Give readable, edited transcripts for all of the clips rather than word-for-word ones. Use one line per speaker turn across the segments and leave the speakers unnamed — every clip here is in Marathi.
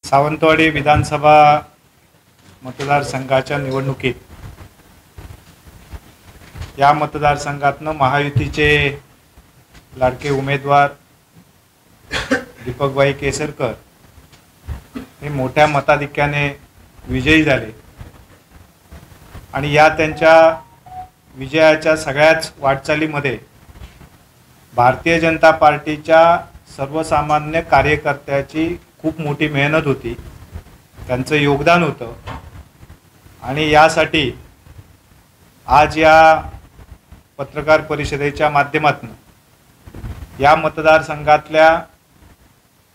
सावंतवाडी विधानसभा मतदारसंघाच्या निवडणुकीत या मतदारसंघातनं महायुतीचे लाडके उमेदवार दीपकभाई केसरकर हे मोठ्या मताधिक्याने विजयी झाले आणि या त्यांच्या विजयाच्या सगळ्याच वाटचालीमध्ये भारतीय जनता पार्टीच्या सर्वसामान्य कार्यकर्त्याची खूप मोठी मेहनत होती, त्यांचं योगदान होतं आणि यासाठी आज या पत्रकार परिषदेच्या माध्यमातून या मतदारसंघातल्या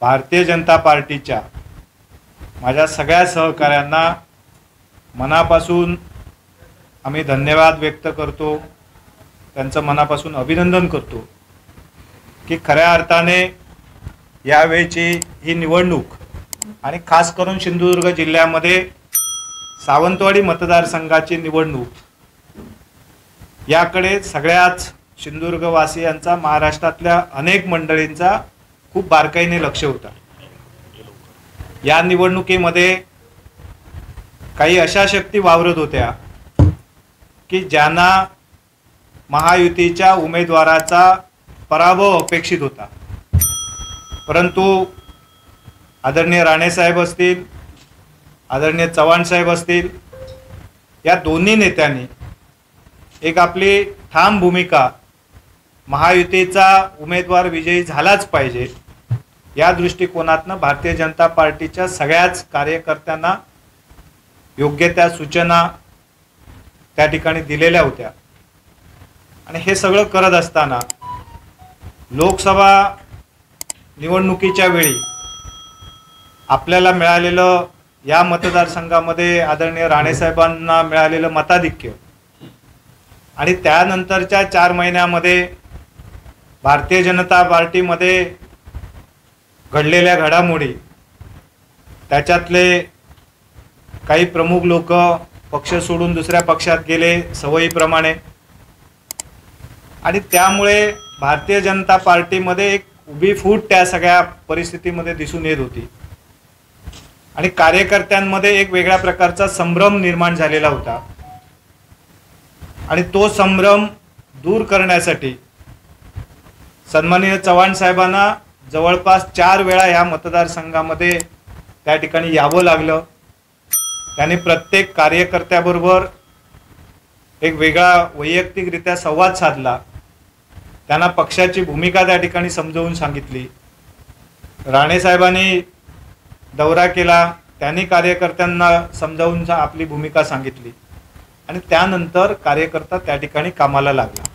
भारतीय जनता पार्टीच्या माझ्या सगळ्या सहकाऱ्यांना मनापासून आम्ही धन्यवाद व्यक्त करतो, त्यांचं मनापासून अभिनंदन करतो की खऱ्या अर्थाने यावेळची ही निवडणूक आणि खास करून सिंधुदुर्ग जिल्ह्यामध्ये सावंतवाडी मतदारसंघाची निवडणूक याकडे सगळ्याच सिंधुदुर्गवासियांचा, महाराष्ट्रातल्या अनेक मंडळींचा खूप बारकाईने लक्ष होता। या निवडणुकीमध्ये काही अशा शक्ती वावरत होत्या की ज्यांना महायुतीच्या उमेदवाराचा पराभव अपेक्षित होता, परंतु आदरणीय राणेसाहेब असतील, आदरणीय चव्हाण साहेब असतील, या दोन्ही नेत्यांनी एक आपली ठाम भूमिका महायुतीचा उमेदवार विजयी झालाच पाहिजे या दृष्टिकोनातनं भारतीय जनता पार्टीच्या सगळ्याच कार्यकर्त्यांना योग्य त्या सूचना त्या ठिकाणी दिलेल्या होत्या। आणि हे सगळं करत असताना लोकसभा निवडणुकीच्या वेळी आपल्याला मिळालेलं या मतदारसंघामध्ये आदरणीय राणेसाहेबांना मिळालेलं मताधिक्य आणि त्यानंतरच्या 4 महिन्यामध्ये भारतीय जनता पार्टीमध्ये घडलेल्या घडामोडी, त्याच्यातले काही प्रमुख लोक पक्ष सोडून दुसऱ्या पक्षात गेले सवयीप्रमाणे, आणि त्यामुळे भारतीय जनता पार्टीमध्ये एक उभी फूट त्या सगळ्या परिस्थितीमध्ये दिसून येत होती आणि कार्यकर्त्यांमध्ये एक वेगळ्या प्रकारचा संभ्रम निर्माण झालेला होता। आणि तो संभ्रम दूर करण्यासाठी सन्माननीय चव्हाण साहेबांना जवळपास 4 वेळा या मतदारसंघामध्ये त्या ठिकाणी यावं लागलं। त्यांनी प्रत्येक कार्यकर्त्याबरोबर एक वेगळा वैयक्तिकरित्या संवाद साधला, त्यांना पक्षाची भूमिका त्या ठिकाणी समजावून सांगितली। राणेसाहेबांनी दौरा केला, त्यांनी कार्यकर्त्यांना समजावून आपली भूमिका सांगितली आणि त्यानंतर कार्यकर्ता त्या ठिकाणी कामाला लागला।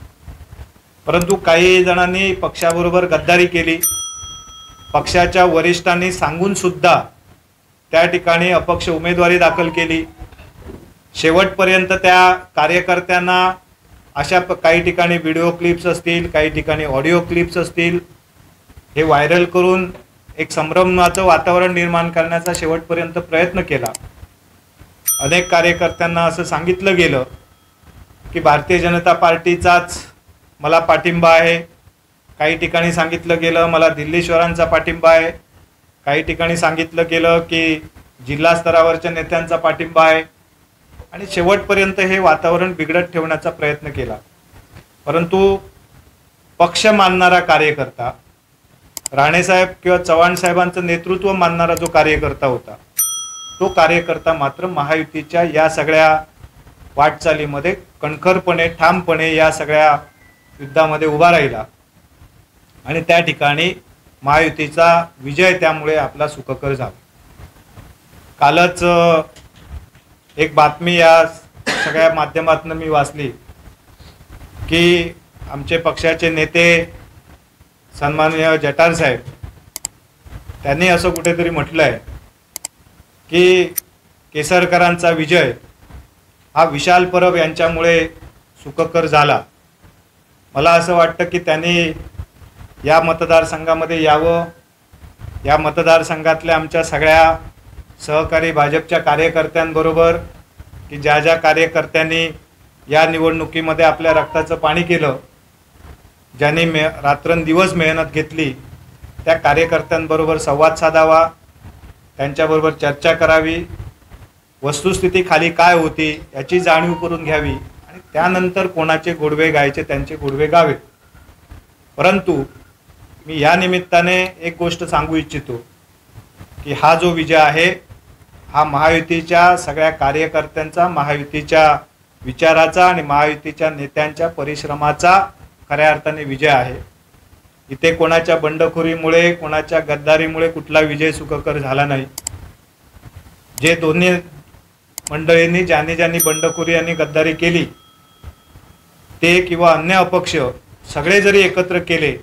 परंतु काही जणांनी पक्षाबरोबर गद्दारी केली, पक्षाच्या वरिष्ठांनी सांगून सुद्धा त्या ठिकाणी अपक्ष उमेदवारी दाखल केली। शेवटपर्यंत त्या कार्यकर्त्यांना अशा काही ठिकाणी व्हिडिओ क्लिप्स असतील, काही ठिकाणी ऑडिओ क्लिप्स असतील, हे व्हायरल करून एक संभ्रमाचं वातावरण निर्माण करण्याचा शेवटपर्यंत प्रयत्न केला। अनेक कार्यकर्त्यांना असं सांगितलं गेलं की भारतीय जनता पार्टीचाच मला पाठिंबा आहे, काही ठिकाणी सांगितलं गेलं मला दिल्लीश्वरांचा पाठिंबा आहे, काही ठिकाणी सांगितलं गेलं की जिल्हा स्तरावरच्या नेत्यांचा पाठिंबा आहे, आणि शेवटपर्यंत हे वातावरण बिघडत ठेवण्याचा प्रयत्न केला। परंतु पक्ष मानणारा कार्यकर्ता, राणेसाहेब किंवा चव्हाण साहेबांचं नेतृत्व मानणारा जो कार्यकर्ता होता, तो कार्यकर्ता मात्र महायुतीच्या या सगळ्या वाटचालीमध्ये कणखरपणे, ठामपणे या सगळ्या युद्धामध्ये उभा राहिला आणि त्या ठिकाणी महायुतीचा विजय त्यामुळे आपला सुखकर झाला। कालच एक बातमी या सगळ्या माध्यमातून मी वाचली की आमचे पक्षाचे नेते सन्माननीय जठार साहेब त्यांनी असं कुठेतरी म्हटलं आहे की केसरकरांचा विजय हा विशाल परब यांच्यामुळे सुखकर झाला। मला असं वाटतं की त्यांनी या मतदारसंघामध्ये यावं, या मतदारसंघातल्या आमच्या सगळ्या सहकारी भाजपच्या कार्यकर्त्यांबरोबर की ज्या ज्या कार्यकर्त्यांनी या निवडणुकीमध्ये आपल्या रक्ताचं पाणी केलं, ज्यांनी रात्रंदिवस मेहनत घेतली, त्या कार्यकर्त्यांबरोबर संवाद साधावा, त्यांच्याबरोबर चर्चा करावी, वस्तुस्थिती खाली काय होती याची जाणीव करून घ्यावी आणि त्यानंतर कोणाचे गोडवे गायचे त्यांचे गोडवे गावेत. परंतु मी या निमित्ताने एक गोष्ट सांगू इच्छितो की हा जो विजय आहे हा महायुतीच्या सगळ्या कार्यकर्त्यांचा, महायुतीच्या विचाराचा आणि महायुतीच्या नेत्यांच्या परिश्रमाचा खऱ्या अर्थाने विजय आहे. इथे कोणाच्या बंडखोरीमुळे, कोणाच्या गद्दारीमुळे कुठला विजय सुखकर झाला नाही. जे दोन्ही मंडळींनी ज्यांनी ज्यांनी बंडखोरी आणि गद्दारी केली ते किंवा अन्य अपक्ष सगळे जरी एकत्र केले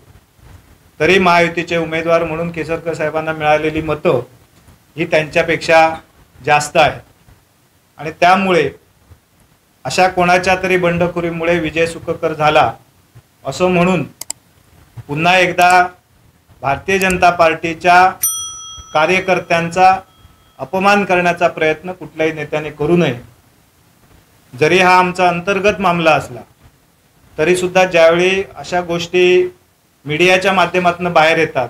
तरी महायुतीचे उमेदवार म्हणून केसरकर साहेबांना मिळालेली मतं ही त्यांच्यापेक्षा जास्त आहे. आणि त्यामुळे अशा कोणाच्या तरी बंडखोरीमुळे विजय सुखकर झाला असं म्हणून पुन्हा एकदा भारतीय जनता पार्टीच्या कार्यकर्त्यांचा अपमान करण्याचा प्रयत्न कुठल्याही नेत्याने करू नये. जरी हा आमचा अंतर्गत मामला असला तरी सुद्धा ज्यावेळी अशा गोष्टी मीडियाच्या माध्यमातून बाहेर येतात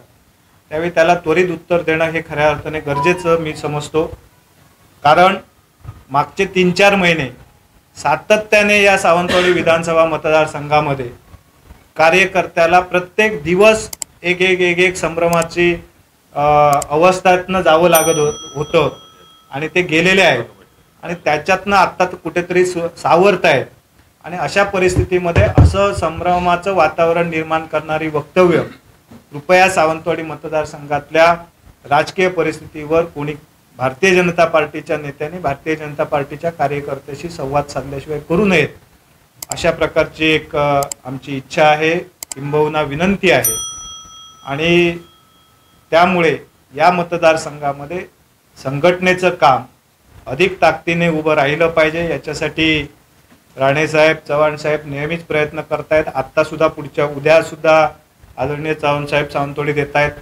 त्यावेळी त्याला त्वरित उत्तर देणं हे खऱ्या अर्थाने गरजेचं मी समजतो. कारण मागचे 3-4 महिने सातत्याने या सावंतवाडी विधानसभा मतदारसंघामध्ये कार्यकर्त्याला प्रत्येक दिवस एक संभ्रमाची अवस्थेतनं जावं लागत होतं आणि ते गेलेले आहेत आणि त्याच्यातनं आत्ता कुठेतरी सावरत आहेत. आणि अशा परिस्थितीमध्ये असं संभ्रमाचं वातावरण निर्माण करणारी वक्तव्य कृपया सावंतवाडी मतदारसंघातल्या राजकीय परिस्थितीवर कोणी भारतीय जनता पार्टीच्या नेत्यांनी भारतीय जनता पार्टीच्या कार्यकर्त्याशी संवाद साधल्याशिवाय करू नयेत अशा प्रकारची एक आमची इच्छा आहे, किंबहुना विनंती आहे. आणि त्यामुळे या मतदारसंघामध्ये संघटनेचं काम अधिक ताकदीने उभं राहिलं पाहिजे. याच्यासाठी राणेसाहेब, चव्हाणसाहेब नेहमीच प्रयत्न करतायत. आत्तासुद्धा उद्यासुद्धा आदरणीय चव्हाणसाहेब सावंतवाडीत येत आहेत.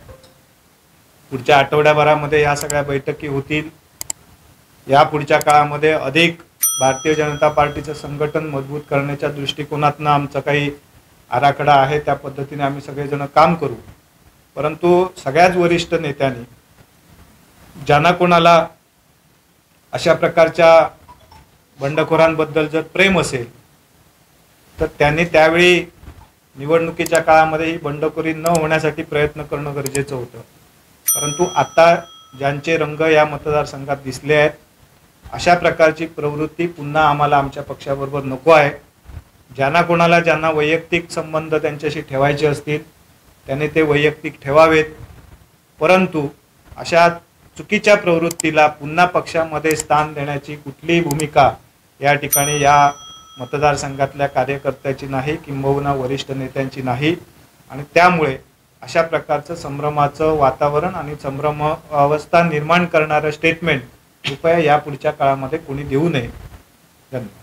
पुढच्या आठवड्याभरामध्ये या सगळ्या बैठकी होतील. या पुढच्या काळामध्ये अधिक भारतीय जनता पार्टीचं संघटन मजबूत करण्याच्या दृष्टिकोनातनं आमचा काही आराखडा आहे, त्या पद्धतीने आम्ही सगळेजण काम करू. परंतु सगळ्याच वरिष्ठ नेत्यांनी ज्यांना कोणाला अशा प्रकारच्या बंडखोरांबद्दल जर प्रेम असेल तर त्यांनी त्यावेळी निवडणुकीच्या काळामध्ये ही बंडखोरी न होण्यासाठी प्रयत्न करणं गरजेचं होतं. परंतु आता ज्यांचे रंग या मतदारसंघात दिसले आहेत अशा प्रकारची प्रवृत्ती पुन्हा आम्हाला आमच्या पक्षाबरोबर नको आहे. ज्यांना वैयक्तिक संबंध त्यांच्याशी ठेवायचे असतील त्यांनी ते वैयक्तिक ठेवावेत. परंतु अशा चुकीच्या प्रवृत्तीला पुन्हा पक्षामध्ये स्थान देण्याची कुठलीही भूमिका या ठिकाणी या मतदारसंघातल्या कार्यकर्त्याची नाही, किंबहुना वरिष्ठ नेत्यांची नाही. आणि त्यामुळे अशा प्रकारचं संभ्रमाचं वातावरण आणि संभ्रम अवस्था निर्माण करणारं स्टेटमेंट कृपया या पुढच्या काळामध्ये कोणी देऊ नये. धन्यवाद.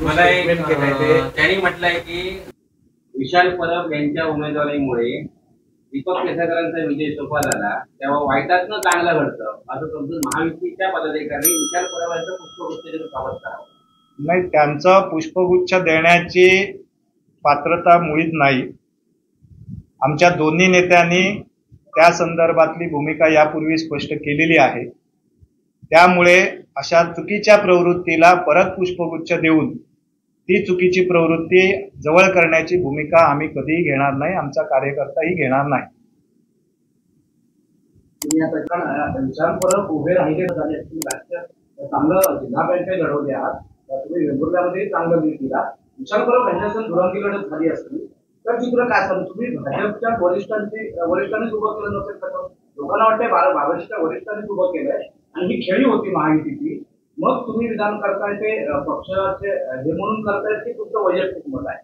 मला त्यांनी म्हटलंय की विशाल परब यांच्या उमेदवारीमुळे दीपक केसरकरांचा विजय सोपा झाला, तेव्हा वाईटातनं चांगलं घडतं असं समजून महायुतीच्या पदाधिकारी विशाल परब यांचं पुष्पगुच्छ देऊन स्वागत करावं.
नाही, त्यांचं पुष्पगुच्छ देण्याची पात्रता मुळीच नाही. आमच्या दोन्ही नेत्यांनी त्या संदर्भातली भूमिका यापूर्वी स्पष्ट केलेली आहे. त्यामुळे अशा चुकीच्या प्रवृत्तीला परत पुष्पगुच्छ देऊन ती चुकीची प्रवृत्ती जवळ करण्याची भूमिका आम्ही कधीही घेणार नाही, आमचा कार्यकर्ताही घेणार नाही.
विशाल परब उभे राहिले चांगलं जिल्हा बँकेत लढवले आहात, तुम्ही वेंगुर्ल्यामध्ये चांगलं लीड दिला. विशाल परब यांच्यासह दुरंगी लढत झाली असती तर चित्र काय सांगू? तुम्ही भाजपच्या वरिष्ठांनीच उभं केलं नसेल तर लोकांना वाटतंय भाजपच्या वरिष्ठांनीच उभं केलंय आणि ही खेळी होती महायुतीची. मग तुम्ही विधान करताय ते पक्षाचे हे म्हणून करतायत की तुमचं वैयक्तिक मत आहे?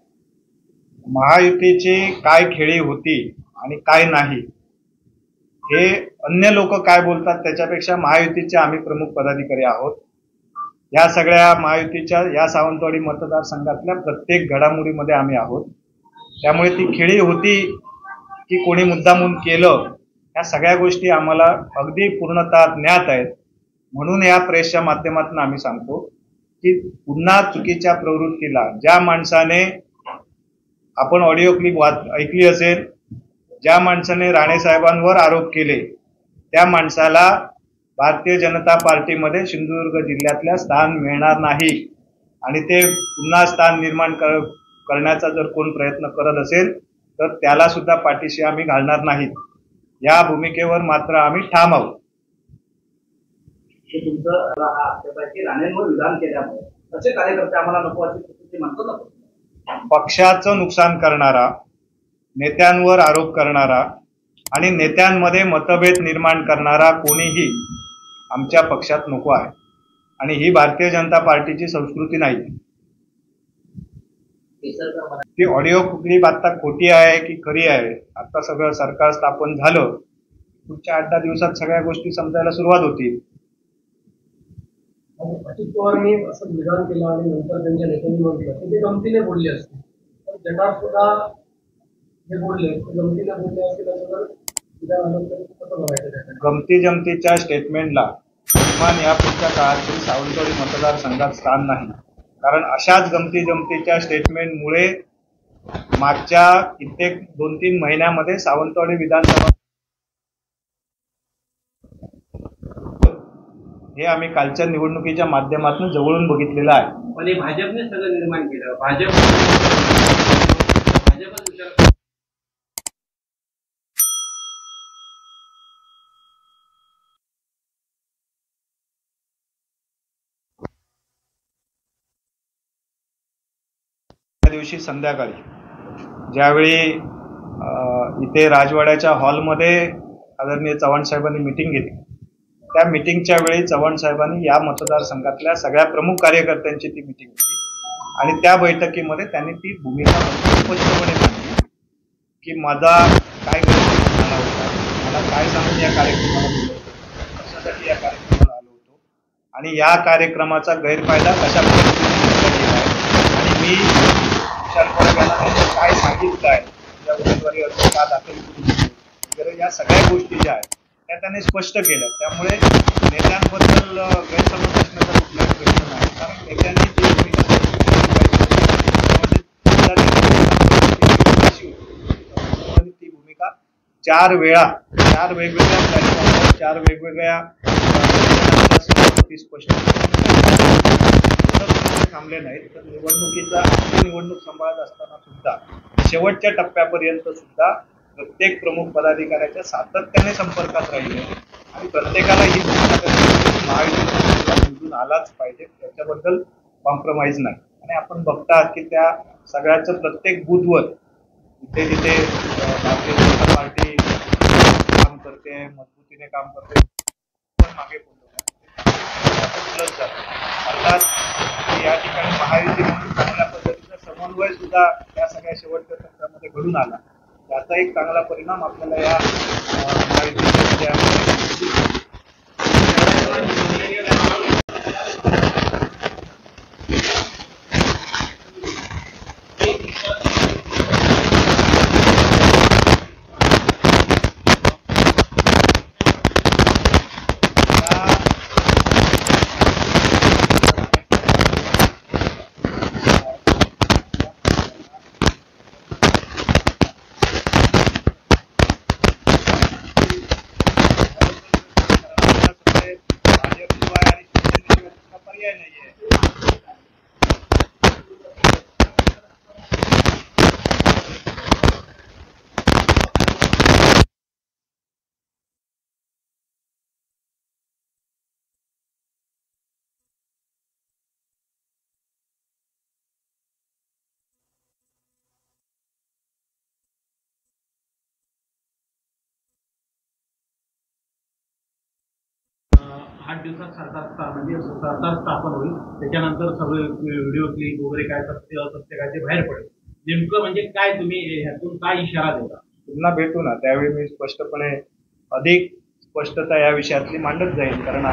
महायुतीची काय खेळी होती आणि काय नाही हे अन्य लोक काय बोलतात त्याच्यापेक्षा महायुतीचे आम्ही प्रमुख पदाधिकारी आहोत. या सगळ्या महायुतीच्या या सावंतवाडी मतदारसंघातल्या प्रत्येक घडामोडीमध्ये आम्ही आहोत. त्यामुळे ती खेळी होती की कोणी मुद्दामून केलं या सगळ्या गोष्टी आम्हाला अगदी पूर्णतः ज्ञात आहेत. म्हणून या प्रेसच्या माध्यमातून आम्ही सांगतो की पुन्हा चुकीच्या प्रवृत्तीला ज्या माणसाने, आपण ऑडिओ क्लिप ऐकली असेल, ज्या माणसाने राणे साहेबांवर आरोप केले त्या माणसाला भारतीय जनता पार्टीमध्ये सिंधुदुर्ग जिल्ह्यातल्या स्थान मिळणार नाही आणि ते पुन्हा स्थान निर्माण करण्याचा जर कोण प्रयत्न करत असेल तर त्याला सुद्धा पाठीशी आम्ही घालणार नाहीत. या भूमिकेवर मात्र आम्ही ठाम आहोत.
तुमचं आक्षेपाची राणेंवर विधान केल्यामुळे असे कार्यकर्ते आम्हाला नको अशी स्थिती म्हणतो ना.
पक्षाचं नुकसान करणारा, नेत्यांवर आरोप करणारा आणि नेत्यांमध्ये मतभेद निर्माण करणारा कोणीही आमच्या पक्षात नको आहे आणि ही भारतीय जनता पार्टीची संस्कृती नाही. ती ऑडिओ क्लिप आता खोटी आहे की खरी आहे, आता सगळं सरकार स्थापन झालं, पुढच्या 8-10 दिवसात सगळ्या गोष्टी समजायला सुरुवात होतील.
अजित पवारांनी असं विधान केलं आणि नंतर त्यांच्या नेत्यांनी म्हटलं की ते गमतीने बोलले असते, पण जगात सुद्धा जे बोलले ते गमतीने बोलले असतील असं जर विधान आलं तर कसं बघायचं?
गमती जमतीच्या स्टेटमेंटला किमान या पुढच्या काळात तरी सावंतवाडी मतदारसंघात स्थान नाही, कारण अशाच गमती जमतीच्या स्टेटमेंटमुळे मागच्या कित्येक 2-3 महिन्यामध्ये सावंतवाडी विधानसभा हे आम्ही कालच्या निवडणुकीच्या माध्यमातून जवळून बघितलेलं आहे.
पण हे भाजपने सगळं निर्माण केलं. भाजपच विचार
त्या दिवशी संध्याकाळी ज्यावेळी इथे राजवाड्याच्या हॉलमध्ये आदरणीय चव्हाण साहेबांनी मिटिंग घेतली, त्या मिटिंगच्या वेळी चव्हाण साहेबांनी या मतदारसंघातल्या सगळ्या प्रमुख कार्यकर्त्यांची ती मिटिंग होती आणि त्या बैठकीमध्ये त्यांनी ती भूमिका स्पष्टपणे मांडली की माझा काय गैरसमज झाला होता, मला काय सांगून या कार्यक्रमाला बोलवलं, कशासाठी या कार्यक्रमाला आलो होतो आणि या कार्यक्रमाचा गैरफायदा कशा पद्धतीने घेतला आहे आणि मी विशाल परब यांना काय सांगितलं आहे, या उमेदवारी अर्ज का दाखल करू वगैरे या सगळ्या गोष्टी ज्या आहेत त्या त्याने स्पष्ट केलं. त्यामुळे नेत्यांबद्दल गैरसमज असण्याचा कुठलाही प्रश्न नाही, कारण नेत्यांनी जी भूमिका ती भूमिका 4 वेगवेगळ्या प्लॅटफॉर्मवर 4 वेगवेगळ्या स्पष्ट थांबले नाहीत. तर निवडणूक सांभाळत असताना सुद्धा शेवटच्या टप्प्यापर्यंत सुद्धा प्रत्येक प्रमुख पदाधिकाऱ्याच्या सातत्याने संपर्कात राहिले आणि प्रत्येकाला ही महायुतीला निवडून आलाच पाहिजे, त्याच्याबद्दल कॉम्प्रोमाइज नाही. आणि आपण बघतात की त्या सगळ्याचं प्रत्येक बूथवर जिथे जिथे भारतीय जनता पार्टी काम करते, मजबूतीने काम करते, पण मागे प्लस जातो. अर्थात या ठिकाणी महायुती म्हणून चांगल्या पद्धतीचा समन्वय सुद्धा त्या सगळ्या शेवटच्या टप्प्यामध्ये घडून आला, याचा एक चांगला परिणाम आपल्याला या
आठ दिवसात सरकार स्थापन होईल, त्याच्यानंतर सगळे व्हिडिओ क्लिप वगैरे काय सत्य असत्य काय ते बाहेर पडेल. नेमकं म्हणजे काय तुम्ही ह्यातून काय इशारा देता?
पुन्हा भेटू ना, त्यावेळी मी स्पष्टपणे अधिक स्पष्टता या विषयातली मांडत जाईल, कारण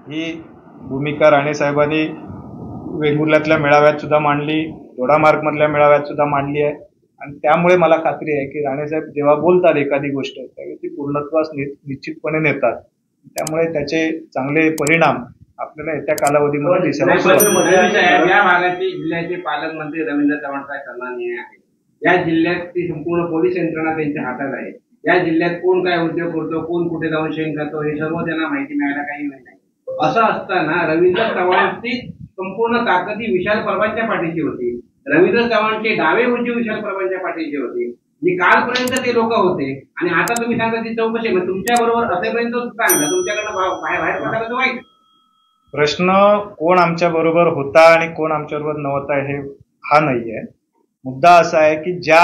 ही भूमिका राणेसाहेबांनी वेंगुर्ल्यातल्या मेळाव्यात सुद्धा मांडली, दोडामार्गमधल्या मेळाव्यात सुद्धा मांडली आहे. आणि त्यामुळे मला खात्री आहे की राणेसाहेब जेव्हा बोलतात एखादी गोष्ट त्यावेळी ती पूर्णत्वास निश्चितपणे नेतात. त्यामुळे त्याचे चांगले परिणाम आपल्याला येत्या कालावधीमध्ये दिसायला सुरुवात होईल.
या भागाचे जिल्ह्याचे पालकमंत्री रवींद्र चव्हाण साहेब सन्माननीय आहेत. या जिल्ह्याची संपूर्ण पोलीस यंत्रणा त्यांच्या हातात आहे. या जिल्ह्यात कोण काय उद्योग करतो, कोण कुठे जाऊन शेण करतो हे सर्व त्यांना माहिती मिळायला काही नाही. असं असताना रवींद्र चव्हाणची संपूर्ण ताकद ही विशाल परबांच्या पाठीची होती. रवींद्र चव्हाणचे डावे उंची विशाल परबांच्या पाठीची होती. जी कालपर्यंत ते लोक होते आणि आता तुम्ही सांगता ती चौकशी तुमच्या बरोबर असेपर्यंत चांगलं, तुमच्याकडनं बाहेर पडायला वाईट.
प्रश्न कोण आमच्या बरोबर होता आणि कोण आमच्या बरोबर नव्हता हे हा नाहीये. मुद्दा असा आहे की ज्या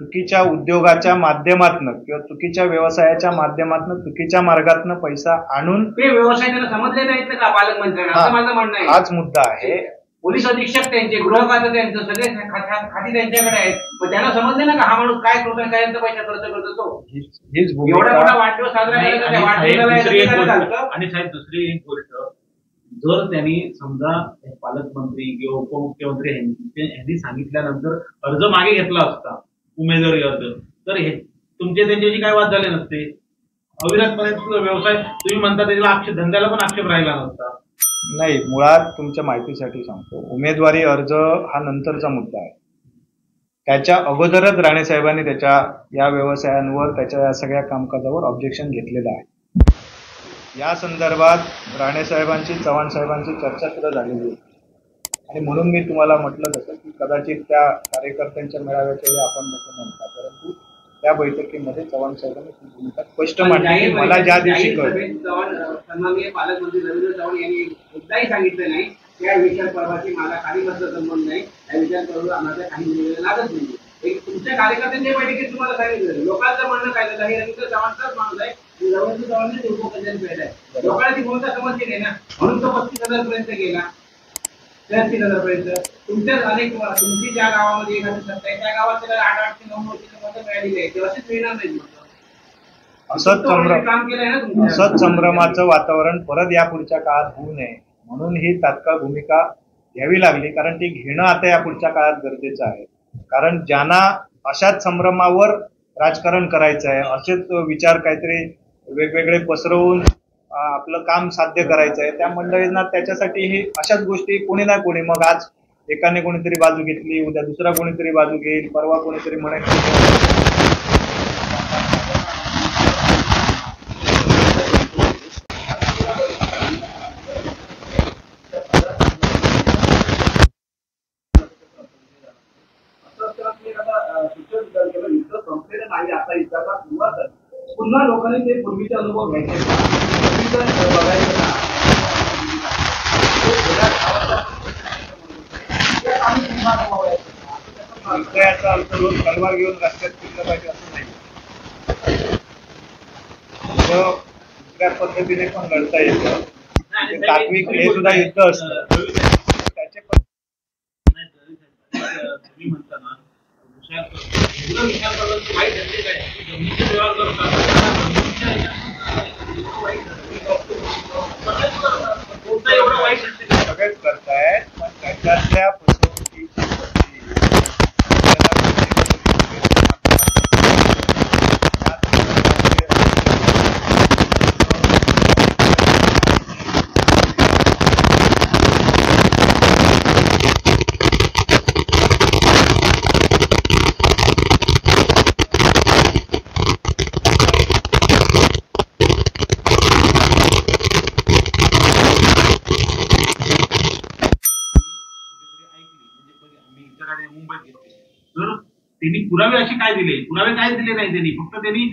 चुकीच्या उद्योगाच्या माध्यमातून किंवा चुकीच्या व्यवसायाच्या माध्यमातून चुकीच्या मार्गातून पैसा आणून
ते व्यवसाय त्यांना समजले नाहीत का पालकमंत्र्यांना, असं माझं म्हणणं आहे.
हाच मुद्दा आहे.
पोलीस अधीक्षक त्यांचे, गृह खातं त्यांचं, सगळे खाती त्यांच्याकडे आहेत. पण त्यांना समजले ना का हा माणूस काय करतोय, काय पैसा खर्च करतो तो.
हीच
एवढा मोठा वाढदिवस साजरा करायचा.
आणि साहेब दुसरी एक गोष्ट, जर त्यांनी समजा पालकमंत्री किंवा उपमुख्यमंत्री यांनी सांगितल्यानंतर अर्ज मागे घेतला असता, उमेदवारी अर्ज, तर हे तुमचे त्यांच्याशी काय वाद झाले नसते. अविरतपणे व्यवसाय तुम्ही म्हणता त्याला धंद्याला पण आक्षेप राहिला नसता.
नाही, मुळात तुमच्या माहितीसाठी सांगतो, उमेदवारी अर्ज हा नंतरचा मुद्दा आहे. त्याच्या अगोदरच राणेसाहेबांनी त्याच्या या व्यवसायांवर, त्याच्या या सगळ्या कामकाजावर ऑब्जेक्शन घेतलेलं आहे. या संदर्भात राणेसाहेबांची, चव्हाण साहेबांची चर्चा सुद्धा झालेली आहे. आणि म्हणून मी तुम्हाला म्हटलं तसं की कदाचित त्या कार्यकर्त्यांच्या मेळाव्याच्या वेळी आपण नको म्हणता, परंतु त्या बैठकीमध्ये चव्हाण साहेबांनी ही भूमिका स्पष्ट मांडली. मला ज्या दिवशी
सन्माननीय पालकमंत्री रवींद्र चव्हाण यांनी एकदाही सांगितलं नाही त्या विचार पर्वाची मला काही मधला संबंध नाही, त्या विचार पर्व आम्हाला काही मिळालं लागत नाही. एक तुमच्या कार्यकर्त्यांच्या बैठकीत तुम्हाला सांगितलं, लोकांचं म्हणणं काय झालं, हे रवींद्र चव्हाणचाच माणूस आहे, रवींद्र चव्हाणने उपकल्याण पेड आहे. लोकांना ती भूमिका समजली नाही ना, म्हणून तो 35,000 पर्यंत गेला, 30,000 पर्यंत. तुमच्याच अनेक तुमची ज्या गावामध्ये एखादी सत्ता आहे त्या गावात त्याला 8 ते 9 वर्षाची मतं मिळालेली आहे, ते असेच मिळणार नाही.
असंच संभ्रमाचं वातावरण परत या पुढच्या काळात होऊ नये म्हणून ही तात्काळ भूमिका घ्यावी लागली. कारण ती घेणं आता या पुढच्या काळात गरजेचं आहे. कारण ज्यांना अशाच संभ्रमावर राजकारण करायचं आहे, असेच विचार काहीतरी वेगवेगळे पसरवून आपलं काम साध्य करायचं आहे, त्या मंडळींना त्याच्यासाठी हे अशाच गोष्टी कोणी ना कोणी, मग आज एकाने कोणीतरी बाजू घेतली, उद्या दुसरा कोणीतरी बाजू घेईल, परवा कोणीतरी म्हणेल.
पुन्हा लोकांनी ते पूर्वीचे अनुभव घ्यायचे.
याचा अर्थ रोज तलवार घेऊन रस्त्यात फिरलं पाहिजे असं नाही. दुसऱ्या पद्धतीने पण लढता येतं. तात्विक हे सुद्धा युद्ध असतं. त्याचे
तुम्ही म्हणता ना विचार करतो वाईट असते काय जमिनीचे व्यवहार करतात एवढं वाईट असते
सगळेच करतायत, पण त्याच्यातल्या
त्यांनी पुरावे असे काय दिले, पुरावे काय दिले नाही त्यांनी, फक्त त्यांनी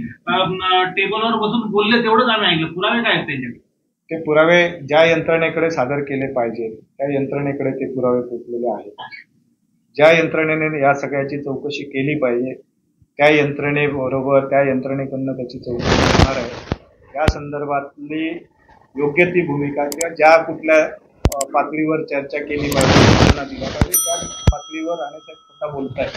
टेबलवर बसून बोलले तेवढंच आम्ही ऐकलं. पुरावे काय आहेत त्यांच्याकडे?
ते पुरावे ज्या यंत्रणेकडे सादर केले पाहिजे त्या यंत्रणेकडे ते पुरावे पोचलेले आहेत. ज्या यंत्रणेने या सगळ्याची चौकशी केली पाहिजे त्या यंत्रणेबरोबर त्या यंत्रणेकडनं त्याची चौकशी होणार आहे. या संदर्भातली योग्य ती भूमिका किंवा ज्या कुठल्या पातळीवर चर्चा केली पाहिजे दिला पाहिजे त्या पातळीवर राणेसाहेब स्वतः बोलतायत.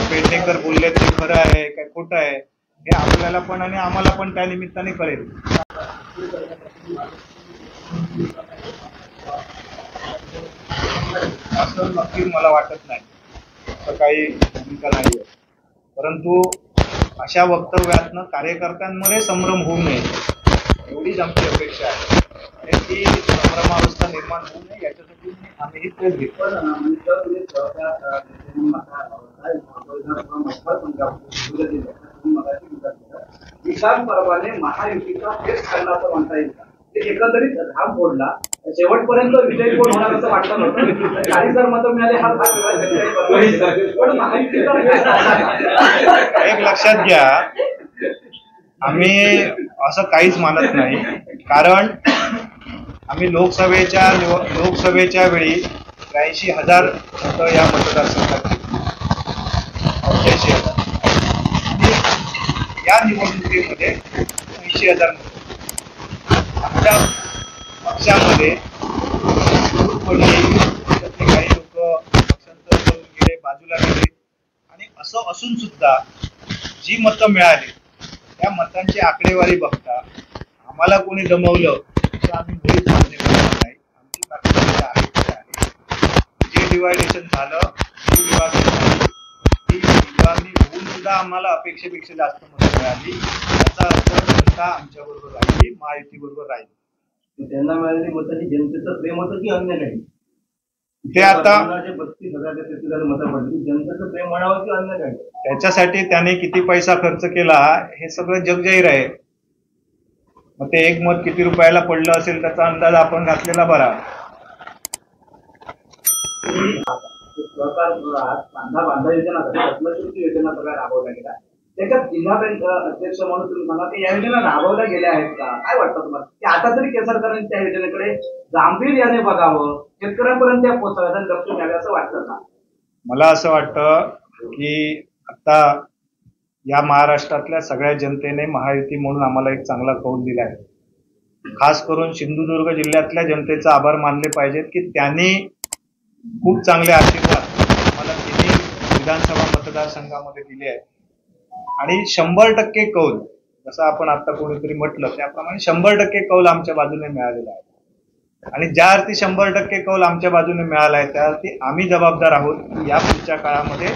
पेडणेकर बोलले ते खरं आहे काय खोटं आहे हे आपल्याला पण आणि आम्हाला पण त्या निमित्ताने कळेल. असं नक्की मला वाटत नाही, असं काही भूमिका नाही आहे. परंतु अशा वक्तव्यातनं कार्यकर्त्यांमध्ये संभ्रम होऊ नये एवढीच आमची अपेक्षा आहे. आणि ती संभ्रमावस्था निर्माण होऊ नये याच्यासाठी आम्ही प्रयत्न घेतो.
विशाल परवाने महायुतीचा फेस करला असं म्हणता येईल. एकंदरीत घाम फोडला, शेवटपर्यंत विजय कोण होणार असं वाटलं नव्हतं. 40,000 मतं मिळाले हा पण महायुतीचा
एक लक्षात घ्या, आम्ही असं काहीच मानत नाही. कारण आम्ही लोकसभेच्या वेळी 83,000 मतं या मतदारसंघात 88,000 आणि या निवडणुकीमध्ये 80,000 मतं. आमच्या पक्षामध्ये काही लोक पक्षांतर करून गेले, बाजूला गेले. आणि असं असून सुद्धा जी मतं मिळाली त्या मतांची आकडेवारी बघता आम्हाला कोणी दमवलं तर आम्ही मुळीच मान्य करत नाही. आमची प्राथमिकता आहे. जे डिवायडेशन झालं, जी विभागणी होऊन सुद्धा आम्हाला अपेक्षेपेक्षा जास्त मतं मिळाली, याचा अर्थ जनता आमच्या बरोबर राहिली, महायुती बरोबर राहिली.
त्यांना मिळालेली मतं ही जनतेचं प्रेम होतं की अन्य काही?
ते आता
32,000 ते 33,000 मतं पडली, जनतेचं प्रेम म्हणावं की अन्य काही?
त्याच्यासाठी त्याने किती पैसा खर्च केला हे सगळं जगजाहीर आहे. मग ते एक मत किती रुपयाला पडलं असेल त्याचा अंदाज आपण घातलेला बरा.
सरकार कांदा बांधा योजना, रत्नश्री योजना सगळ्या राबवल्या गेल्या. त्याच्यात जिल्हा बँक अध्यक्ष म्हणून तुम्ही सांगा की या योजना राबवल्या गेल्या आहेत का? काय वाटतं तुम्हाला की आता तरी केसरकरांनी त्या योजनेकडे गांभीर्याने बघावं, शेतकऱ्यांपर्यंत त्या पोहोचाव्यात आणि लक्ष द्यावे असं वाटतं का?
मला असं वाटतं की आता या महाराष्ट्रातल्या सगळ्या जनतेने महायुती म्हणून आम्हाला एक चांगला कौल दिला आहे. खास करून सिंधुदुर्ग जिल्ह्यातल्या जनतेचा आभार मानले पाहिजेत की त्यांनी खूप चांगले आशीर्वाद आम्हाला तिन्ही विधानसभा मतदारसंघामध्ये दिले आहेत. आणि 100% कौल, जसं आपण आता कोणीतरी म्हटलं त्याप्रमाणे 100% कौल आमच्या बाजूने मिळालेला आहे. आणि ज्या अर्थी 100% कौल आमच्या बाजूने मिळाला आहे त्या अर्थी आम्ही जबाबदार आहोत की या पुढच्या काळामध्ये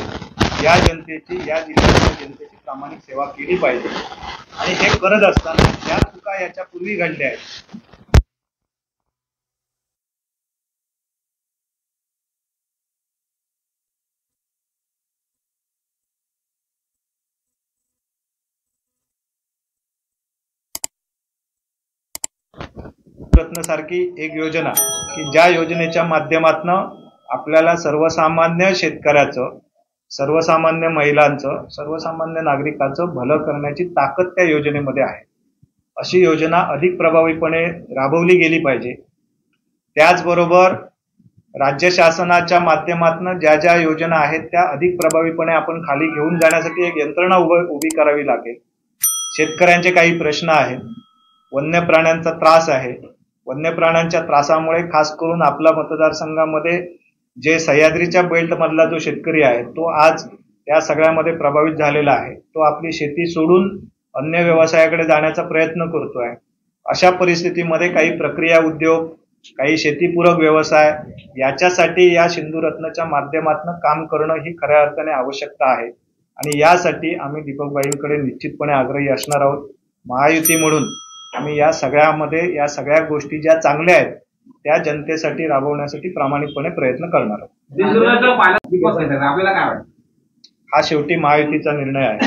या जनतेची, या जिल्ह्याच्या जनतेची प्रामाणिक सेवा केली पाहिजे. आणि हे करत असताना ज्या चुका याच्या पूर्वी घडल्या आहेत रत्नसारखी एक योजना की ज्या योजनेच्या माध्यमातून आपल्याला सर्वसामान्य शेतकऱ्याचं, सर्वसामान्य महिलांचं, सर्वसामान्य नागरिकांचं भलं करण्याची ताकद त्या योजनेमध्ये आहे. अशी योजना अधिक प्रभावीपणे राबवली गेली पाहिजे. त्याचबरोबर राज्य शासनाच्या माध्यमातून ज्या ज्या योजना आहेत त्या अधिक प्रभावीपणे आपण खाली घेऊन जाण्यासाठी एक यंत्रणा उभी करावी लागेल. शेतकऱ्यांचे काही प्रश्न आहेत, वन्य प्राण्यांचा त्रास आहे. वन्य प्राण्यांच्या त्रासामुळे खास करून आपल्या मतदारसंघामध्ये जे सह्याद्रीच्या बेल्ट मधला जो शेतकरी आहे तो आज त्या सगळ्यामध्ये प्रभावित झालेला आहे. तो आपली शेती सोडून अन्य व्यवसायाकडे जाण्याचा प्रयत्न करतोय. अशा परिस्थितीमध्ये काही प्रक्रिया उद्योग, काही शेतीपूरक व्यवसाय याच्यासाठी या सिंधुरत्नच्या माध्यमातून काम करणं ही खऱ्या अर्थाने आवश्यकता आहे. आणि यासाठी आम्ही दीपकबाईंकडे निश्चितपणे आग्रही असणार आहोत. महायुती म्हणून आम्ही या सगळ्या गोष्टी ज्या चांगल्या आहेत त्या जनतेसाठी राबवण्यासाठी प्रामाणिकपणे प्रयत्न करणार आहोत.
आपल्याला काय वाटतं?
हा शेवटी महायुतीचा निर्णय आहे.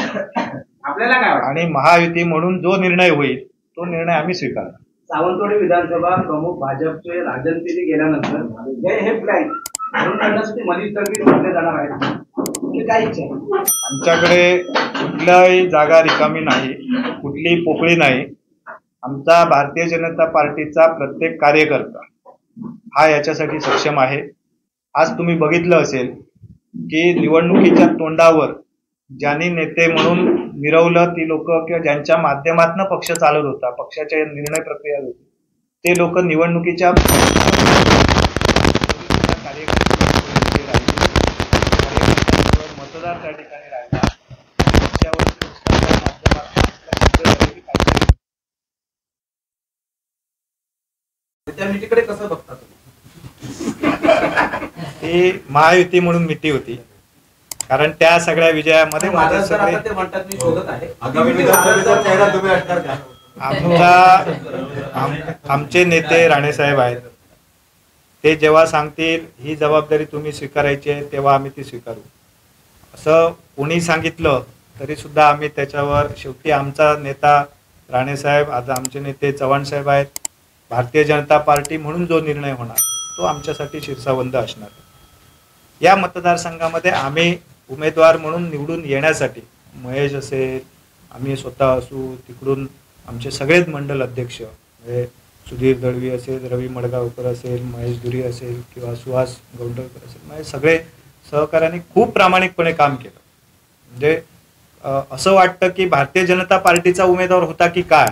आपल्याला काय वाटतं?
आणि महायुती म्हणून जो निर्णय होईल तो निर्णय आम्ही स्वीकारणार.
सावंतवाडी विधानसभा प्रमुख भाजपचे राजन पेली गेल्यानंतर हे प्लॅन भरून काढण्यासाठी मनीष तडवी म्हटले जाणार आहेत. काय इच्छा आहे?
आमच्याकडे कुठल्याही जागा रिकामी नाही, कुठलीही पोकळी नाही. आमचा भारतीय जनता पार्टीचा प्रत्येक कार्यकर्ता हा याच्यासाठी सक्षम आहे. आज तुम्ही बघितलं असेल की निवडणुकीच्या तोंडावर ज्यांनी नेते म्हणून मिरवलं ती लोक किंवा ज्यांच्या माध्यमातून पक्ष चालत होता, पक्षाच्या निर्णय प्रक्रिया होती, ते लोक निवडणुकीच्या मतदार त्या ठिकाणी राहिला. पक्षावर माध्यमातून
त्या मिठीकडे कसं बघता तुम्ही?
ती महायुती म्हणून मिठी होती, कारण त्या सगळ्या विजयामध्ये माझे
महाराज सर
सगळे
आता ते म्हणतात मी शोधत आहे.
आगामी विधानसभेचा चेहरा तुम्ही असणार का?
आमचे नेते राणेसाहेब आहेत, ते जेव्हा सांगतील ही जबाबदारी तुम्ही स्वीकारायची आहे तेव्हा आम्ही ती स्वीकारू. असं कोणी सांगितलं तरी सुद्धा आम्ही त्याच्यावर, शेवटी आमचा नेता राणेसाहेब, आज आमचे नेते चव्हाण साहेब आहेत, भारतीय जनता पार्टी म्हणून जो निर्णय होणार तो आमच्यासाठी शिरसावंद असणार. या मतदारसंघामध्ये आम्ही उमेदवार म्हणून निवडून येण्यासाठी महेश असेल, आम्ही स्वतः असू, तिकडून आमचे सगळेच मंडल अध्यक्ष म्हणजे सुधीर दळवी असेल, रवी मडगावकर असेल, महेश धुरी असेल किंवा सुहास गौंडकर असेल, म्हणजे सगळे सहकार्याने खूप प्रामाणिकपणे काम केलं. म्हणजे असं वाटतं की भारतीय जनता पार्टीचा उमेदवार होता की काय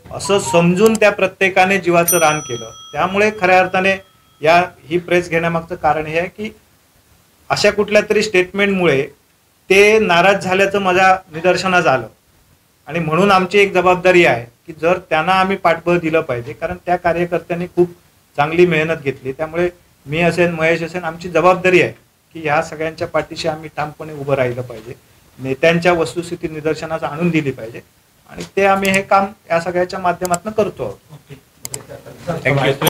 असं समजून त्या प्रत्येकाने जीवाचं रान केलं. त्यामुळे खऱ्या अर्थाने ही प्रेस घेण्यामागचं कारण हे आहे की अशा कुठल्या तरी स्टेटमेंटमुळे ते नाराज झाल्याचं माझ्या निदर्शनास आलं, आणि म्हणून आमची एक जबाबदारी आहे की जर त्यांना आम्ही पाठबळ दिलं पाहिजे, कारण त्या कार्यकर्त्यांनी खूप चांगली मेहनत घेतली. त्यामुळे मी असेल, महेश असेल, आमची जबाबदारी आहे की ह्या सगळ्यांच्या पाठीशी आम्ही ठामपणे उभं राहिलं पाहिजे, नेत्यांच्या वस्तुस्थिती निदर्शनास आणून दिली पाहिजे, आणि ते आम्ही हे काम या सगळ्याच्या माध्यमातून करतो आहोत.
थँक्यू.